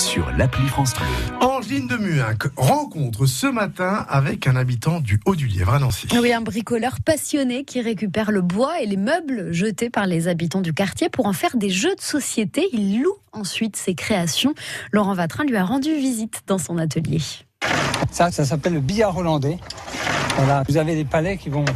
sur l'appli France Bleu. Angeline de Muhinck rencontre ce matin avec un habitant du Haut-du-Lièvre à Nancy. Oui, un bricoleur passionné qui récupère le bois et les meubles jetés par les habitants du quartier pour en faire des jeux de société. Il loue ensuite ses créations. Laurent Vatrin lui a rendu visite dans son atelier. Ça s'appelle le billard hollandais. Voilà, vous avez des palets qui vont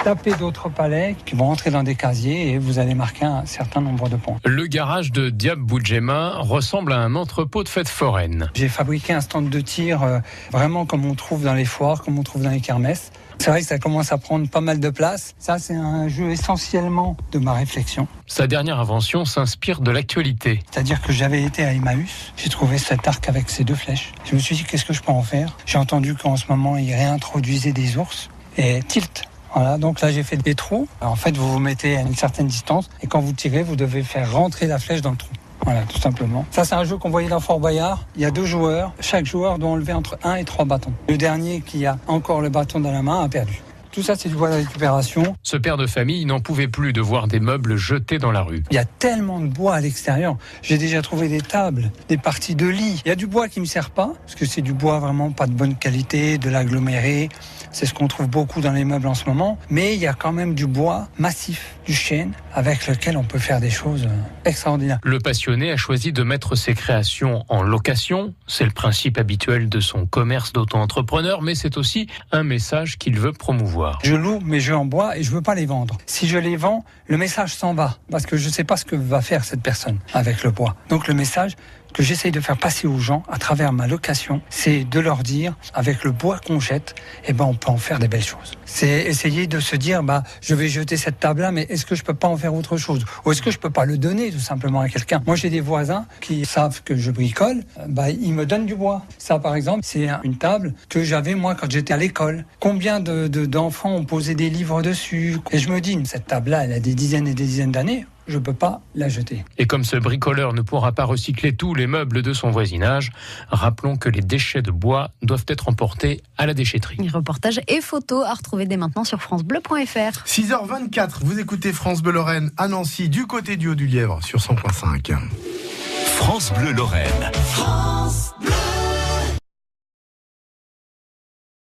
taper d'autres palets, qui vont rentrer dans des casiers et vous allez marquer un certain nombre de points. Le garage de Diab Boudjema ressemble à un entrepôt de fêtes foraines. J'ai fabriqué un stand de tir vraiment comme on trouve dans les foires, comme on trouve dans les kermesses. C'est vrai que ça commence à prendre pas mal de place. Ça, c'est un jeu essentiellement de ma réflexion. Sa dernière invention s'inspire de l'actualité. C'est-à-dire que j'avais été à Emmaüs, j'ai trouvé cet arc avec ces deux flèches. Je me suis dit, qu'est-ce que je peux en faire ? J'ai entendu qu'en ce moment, ils réintroduisaient des ours et tilt. Voilà, donc là j'ai fait des trous. En fait, vous vous mettez à une certaine distance et quand vous tirez, vous devez faire rentrer la flèche dans le trou. Voilà, tout simplement. Ça, c'est un jeu qu'on voyait dans Fort Boyard. Il y a 2 joueurs. Chaque joueur doit enlever entre 1 et 3 bâtons. Le dernier qui a encore le bâton dans la main a perdu. Tout ça, c'est du bois de récupération. Ce père de famille n'en pouvait plus de voir des meubles jetés dans la rue. Il y a tellement de bois à l'extérieur. J'ai déjà trouvé des tables, des parties de lit. Il y a du bois qui ne me sert pas, parce que c'est du bois vraiment pas de bonne qualité, de l'aggloméré. C'est ce qu'on trouve beaucoup dans les meubles en ce moment. Mais il y a quand même du bois massif, du chêne, avec lequel on peut faire des choses extraordinaires. Le passionné a choisi de mettre ses créations en location. C'est le principe habituel de son commerce d'auto-entrepreneur, mais c'est aussi un message qu'il veut promouvoir. Je loue mes jeux en bois et je veux pas les vendre. Si je les vends, le message s'en va. Parce que je sais pas ce que va faire cette personne avec le bois. Donc le message que j'essaye de faire passer aux gens à travers ma location, c'est de leur dire, avec le bois qu'on jette, on peut en faire des belles choses. C'est essayer de se dire, je vais jeter cette table-là, mais est-ce que je peux pas en faire autre chose ? Ou est-ce que je peux pas le donner tout simplement à quelqu'un ? Moi, j'ai des voisins qui savent que je bricole, ils me donnent du bois. Ça, par exemple, c'est une table que j'avais moi quand j'étais à l'école. Combien d'enfants ont posé des livres dessus ? Et je me dis, cette table-là, elle a des dizaines et des dizaines d'années. Je ne peux pas la jeter. Et comme ce bricoleur ne pourra pas recycler tous les meubles de son voisinage, rappelons que les déchets de bois doivent être emportés à la déchetterie. Reportages et photos à retrouver dès maintenant sur francebleu.fr. 6h24, vous écoutez France Bleu Lorraine à Nancy, du côté du Haut-du-Lièvre sur 100.5. France Bleu Lorraine. France Bleu.